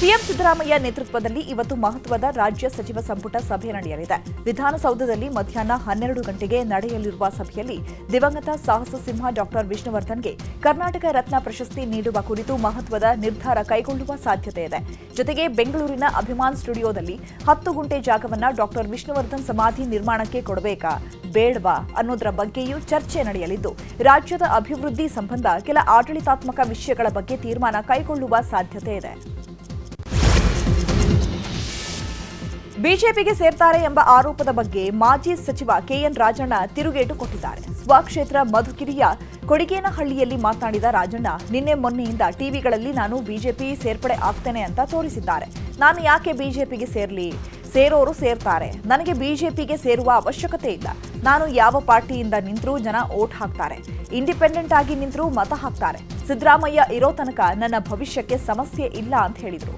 CM Siddaramaiah ನೇತೃತ್ವದಲ್ಲಿ ಇವತ್ತು ಮಹತ್ವದ ರಾಜ್ಯ ಸಚಿವ ಸಂಪುಟ ಸಭೆ ನಡೆಯಲಿದೆ. ವಿಧಾನಸೌಧದಲ್ಲಿ ಮಧ್ಯಾಹ್ನ 12 ಗಂಟೆಗೆ ನಡೆಯಲಿರುವ ಸಭೆಯಲ್ಲಿ ದಿವಂಗತ ಸಾಹಸ ಸಿಂಹ ಡಾಕ್ಟರ್ ವಿಷ್ಣುವರ್ಧನ್ಗೆ ಕರ್ನಾಟಕ ರತ್ನ ಪ್ರಶಸ್ತಿ ನೀಡುವ ಕುರಿತು ಮಹತ್ವದ ನಿರ್ಧಾರ ಕೈಗೊಳ್ಳುವ ಸಾಧ್ಯತೆ ಇದೆ. ಜೊತೆಗೆ ಬೆಂಗಳೂರಿನ ಅಭಿಮಾನ್ ಸ್ಟುಡಿಯೋದಲ್ಲಿ 10 ಗುಂಟೆ ಜಾಗವನ್ನು ಡಾಕ್ಟರ್ ವಿಷ್ಣುವರ್ಧನ್ ಸಮಾಧಿ ನಿರ್ಮಾಣಕ್ಕೆ ಕೊಡಬೇಕಾ ಬೇಡವಾ ಅನ್ನೋದರ ಬಗ್ಗೆಯೂ ಚರ್ಚೆ ನಡೆಯಲಿದ್ದು, ರಾಜ್ಯದ ಅಭಿವೃದ್ಧಿ ಸಂಬಂಧ ಕೆಲ ಆಡಳಿತಾತ್ಮಕ ವಿಷಯಗಳ ಬಗ್ಗೆ ತೀರ್ಮಾನ ಕೈಗೊಳ್ಳುವ ಸಾಧ್ಯತೆ ಇದೆ. ಬಿಜೆಪಿಗೆ ಸೇರ್ತಾರೆ ಎಂಬ ಆರೋಪದ ಬಗ್ಗೆ ಮಾಜಿ ಸಚಿವ ಕೆಎನ್ ರಾಜಣ್ಣ ತಿರುಗೇಟು ಕೊಟ್ಟಿದ್ದಾರೆ. ಸ್ವಕ್ಷೇತ್ರ ಮಧುಗಿರಿಯ ಕೊಡಿಗೇನಹಳ್ಳಿಯಲ್ಲಿ ಮಾತನಾಡಿದ ರಾಜಣ್ಣ, ನಿನ್ನೆ ಮೊನ್ನೆಯಿಂದ ಟಿವಿಗಳಲ್ಲಿ ನಾನು ಬಿಜೆಪಿ ಸೇರ್ಪಡೆ ಆಗ್ತೇನೆ ಅಂತ ತೋರಿಸಿದ್ದಾರೆ. ನಾನು ಯಾಕೆ ಬಿಜೆಪಿಗೆ ಸೇರ್ಲಿ? ಸೇರೋರು ಸೇರ್ತಾರೆ. ನನಗೆ ಬಿಜೆಪಿಗೆ ಸೇರುವ ಅವಶ್ಯಕತೆ ಇಲ್ಲ. ನಾನು ಯಾವ ಪಾರ್ಟಿಯಿಂದ ನಿಂತರೂ ಜನ ಓಟ್ ಹಾಕ್ತಾರೆ. ಇಂಡಿಪೆಂಡೆಂಟ್ ಆಗಿ ನಿಂತರೂ ಮತ ಹಾಕ್ತಾರೆ. ಸಿದ್ದರಾಮಯ್ಯ ಇರೋ ತನಕ ನನ್ನ ಭವಿಷ್ಯಕ್ಕೆ ಸಮಸ್ಯೆ ಇಲ್ಲ ಅಂತ ಹೇಳಿದರು.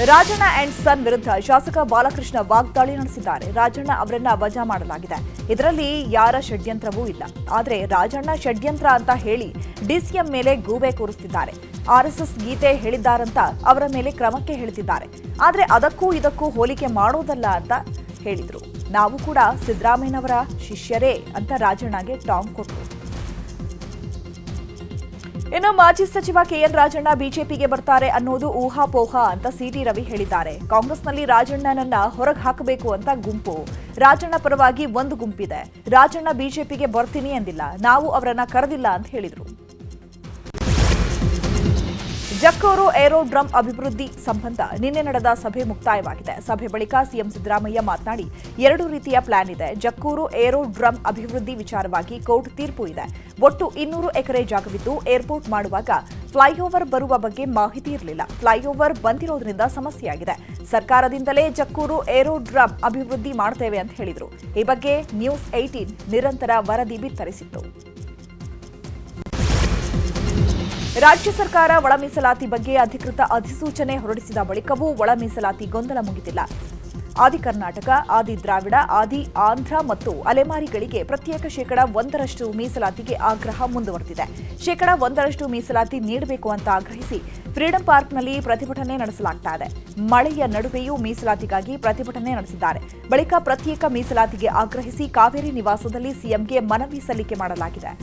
ರಾಜಣ್ಣ ಅಂಡ್ ಸನ್ ವಿರುದ್ಧ ಶಾಸಕ ಬಾಲಕೃಷ್ಣ ವಾಗ್ದಾಳಿ ನಡೆಸಿದ್ದಾರೆ. ರಾಜಣ್ಣ ಅವರನ್ನ ವಜಾ ಮಾಡಲಾಗಿದೆ. ಇದರಲ್ಲಿ ಯಾರ ಷಡ್ಯಂತ್ರವೂ ಇಲ್ಲ. ಆದರೆ ರಾಜಣ್ಣ ಷಡ್ಯಂತ್ರ ಅಂತ ಹೇಳಿ ಡಿಸಿಎಂ ಮೇಲೆ ಗೂಬೆ ಕೂರಿಸುತ್ತಿದ್ದಾರೆ. ಆರ್ಎಸ್ಎಸ್ ಗೀತೆ ಹೇಳಿದ್ದಾರಂತ ಅವರ ಮೇಲೆ ಕ್ರಮಕ್ಕೆ ಹೇಳ್ತಿದ್ದಾರೆ. ಆದರೆ ಅದಕ್ಕೂ ಇದಕ್ಕೂ ಹೋಲಿಕೆ ಮಾಡೋದಲ್ಲ ಅಂತ ಹೇಳಿದ್ರು. ನಾವು ಕೂಡ ಸಿದ್ದರಾಮಯ್ಯನವರ ಶಿಷ್ಯರೇ ಅಂತ ರಾಜಣ್ಣಗೆ ಟಾಂಗ್ ಕೊಟ್ಟರು. ಇನ್ನು ಮಾಜಿ ಸಚಿವ ಕೆಎನ್ ರಾಜಣ್ಣ ಬಿಜೆಪಿಗೆ ಬರ್ತಾರೆ ಅನ್ನೋದು ಊಹಾಪೋಹ ಅಂತ ಸಿಟಿ ರವಿ ಹೇಳಿದ್ದಾರೆ. ಕಾಂಗ್ರೆಸ್ನಲ್ಲಿ ರಾಜಣ್ಣನನ್ನ ಹೊರಗೆ ಹಾಕಬೇಕು ಅಂತ ಗುಂಪು, ರಾಜಣ್ಣ ಪರವಾಗಿ ಒಂದು ಗುಂಪಿದೆ. ರಾಜಣ್ಣ ಬಿಜೆಪಿಗೆ ಬರ್ತೀನಿ ಎಂದಿಲ್ಲ, ನಾವು ಅವರನ್ನ ಕರೆದಿಲ್ಲ ಅಂತ ಹೇಳಿದರು. ಜಕ್ಕೂರು ಏರೋಡ್ರಮ್ ಅಭಿವೃದ್ಧಿ ಸಂಬಂಧ ನಿನ್ನೆ ನಡೆದ ಸಭೆ ಮುಕ್ತಾಯವಾಗಿದೆ. ಸಭೆ ಬಳಿಕ ಸಿಎಂ ಸಿದ್ದರಾಮಯ್ಯ ಮಾತನಾಡಿ, 2 ರೀತಿಯ ಪ್ಲಾನ್ ಇದೆ. ಜಕ್ಕೂರು ಏರೋಡ್ರಮ್ ಅಭಿವೃದ್ಧಿ ವಿಚಾರವಾಗಿ ಕೋರ್ಟ್ ತೀರ್ಪು ಇದೆ. ಒಟ್ಟು 200 ಎಕರೆ ಜಾಗವಿದ್ದು ಏರ್ಪೋರ್ಟ್ ಮಾಡುವಾಗ ಫ್ಲೈಓವರ್ ಬರುವ ಬಗ್ಗೆ ಮಾಹಿತಿ ಇರಲಿಲ್ಲ. ಫ್ಲೈಓವರ್ ಬಂದಿರೋದ್ರಿಂದ ಸಮಸ್ಯೆಯಾಗಿದೆ. ಸರ್ಕಾರದಿಂದಲೇ ಜಕ್ಕೂರು ಏರೋಡ್ರಮ್ ಅಭಿವೃದ್ಧಿ ಮಾಡ್ತೇವೆ ಅಂತ ಹೇಳಿದರು. ಈ ಬಗ್ಗೆ ನ್ಯೂಸ್ 18 ನಿರಂತರ ವರದಿ ಬಿತ್ತರಿಸಿತ್ತು. ರಾಜ್ಯ ಸರ್ಕಾರ ಒಳ ಮೀಸಲಾತಿ ಬಗ್ಗೆ ಅಧಿಕೃತ ಅಧಿಸೂಚನೆ ಹೊರಡಿಸಿದ ಬಳಿಕವೂ ಒಳ ಮೀಸಲಾತಿ ಗೊಂದಲ ಮುಗಿದಿಲ್ಲ. ಆದಿ ಕರ್ನಾಟಕ, ಆದಿ ದ್ರಾವಿಡ, ಆದಿ ಆಂಧ್ರ ಮತ್ತು ಅಲೆಮಾರಿಗಳಿಗೆ ಪ್ರತ್ಯೇಕ ಶೇಕಡ 1% ಮೀಸಲಾತಿಗೆ ಆಗ್ರಹ ಮುಂದುವರೆದಿದೆ. ಶೇಕಡ 1% ಮೀಸಲಾತಿ ನೀಡಬೇಕು ಅಂತ ಆಗ್ರಹಿಸಿ ಫ್ರೀಡಂ ಪಾರ್ಕ್ನಲ್ಲಿ ಪ್ರತಿಭಟನೆ ನಡೆಸಲಾಗ್ತಾ ಇದೆ. ಮಳೆಯ ನಡುವೆಯೂ ಮೀಸಲಾತಿಗಾಗಿ ಪ್ರತಿಭಟನೆ ನಡೆಸಿದ್ದಾರೆ. ಬಳಿಕ ಪ್ರತ್ಯೇಕ ಮೀಸಲಾತಿಗೆ ಆಗ್ರಹಿಸಿ ಕಾವೇರಿ ನಿವಾಸದಲ್ಲಿ ಸಿಎಂಗೆ ಮನವಿ ಸಲ್ಲಿಕೆ ಮಾಡಲಾಗಿದೆ.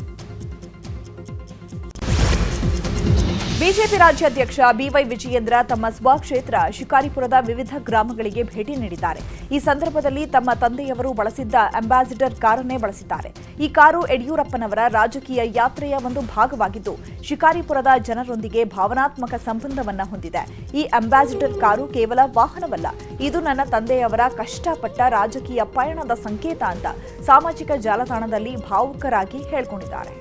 ಬಿಜೆಪಿ ರಾಜ್ಯಾಧ್ಯಕ್ಷ ಬಿವೈ ವಿಜಯೇಂದ್ರ ತಮ್ಮ ಸ್ವಕ್ಷೇತ್ರ ಶಿಕಾರಿಪುರದ ವಿವಿಧ ಗ್ರಾಮಗಳಿಗೆ ಭೇಟಿ ನೀಡಿದ್ದಾರೆ. ಈ ಸಂದರ್ಭದಲ್ಲಿ ತಮ್ಮ ತಂದೆಯವರು ಬಳಸಿದ್ದ ಅಂಬಾಸಿಡರ್ ಕಾರನ್ನೇ ಬಳಸಿದ್ದಾರೆ. ಈ ಕಾರು ಯಡಿಯೂರಪ್ಪನವರ ರಾಜಕೀಯ ಯಾತ್ರೆಯ ಒಂದು ಭಾಗವಾಗಿದ್ದು, ಶಿಕಾರಿಪುರದ ಜನರೊಂದಿಗೆ ಭಾವನಾತ್ಮಕ ಸಂಬಂಧವನ್ನ ಹೊಂದಿದೆ. ಈ ಅಂಬಾಸಿಡರ್ ಕಾರು ಕೇವಲ ವಾಹನವಲ್ಲ, ಇದು ನನ್ನ ತಂದೆಯವರ ಕಷ್ಟಪಟ್ಟ ರಾಜಕೀಯ ಪಯಣದ ಸಂಕೇತ ಅಂತ ಸಾಮಾಜಿಕ ಜಾಲತಾಣದಲ್ಲಿ ಭಾವುಕರಾಗಿ ಹೇಳಿಕೊಂಡಿದ್ದಾರೆ.